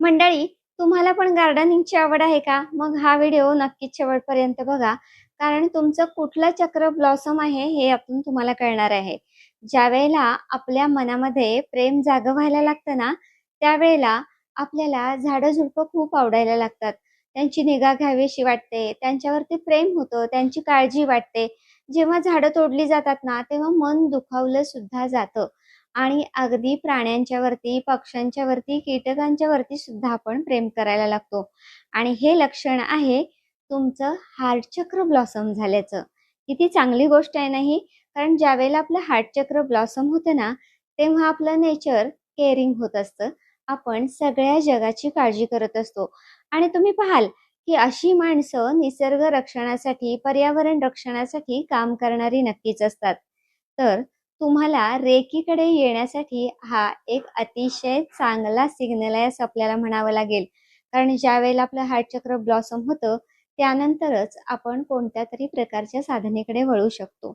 मंडळी, तुम्हाला पण गार्डनिंगची आवड आहे का? मग हा व्हिडिओ नक्कीच शेवटपर्यंत बघा. कारण तुमचं कुठलं चक्र ब्लॉसम आहे हे यातून तुम्हाला कळणार आहे. ज्यावेळेला आपल्या मनामध्ये प्रेम जागं व्हायला लागतं ना, त्यावेळेला आपल्याला झाडं-झुडपं खूप आवडायला लागतात. त्यांची निगा घ्यावीशी वाटते, त्यांच्यावरती प्रेम होतं, त्यांची काळजी वाटते. जेव्हा झाडं तोडली जातात ना, तेव्हा मन दुखावलं सुद्धा जातं. आणि अगदी प्राण्यांच्या वरती, पक्ष्यांच्या वरती, कीटकांच्या वरती सुद्धा आपण प्रेम करायला लागतो. आणि हे लक्षण आहे तुमचं हार्ट चक्र ब्लॉसम झाल्याचं. किती चांगली गोष्ट आहे ना ही. कारण ज्यावेळेला आपलं हार्ट चक्र ब्लॉसम होतं ना, तेव्हा आपलं नेचर केअरिंग होत असतं. आपण सगळ्या जगाची काळजी करत असतो. आणि तुम्ही पाहाल, की अशी माणसं निसर्ग रक्षणासाठी, पर्यावरण रक्षणासाठी काम करणारी नक्कीच असतात. तर तुम्हाला रेकीकडे येण्यासाठी हा एक अतिशय चांगला सिग्नल आहे असं आपल्याला म्हणावं लागेल. कारण ज्यावेळेला आपलं हार्ट चक्र ब्लॉसम होतं, त्यानंतरच आपण कोणत्यातरी प्रकारच्या साधनेकडे वळू शकतो.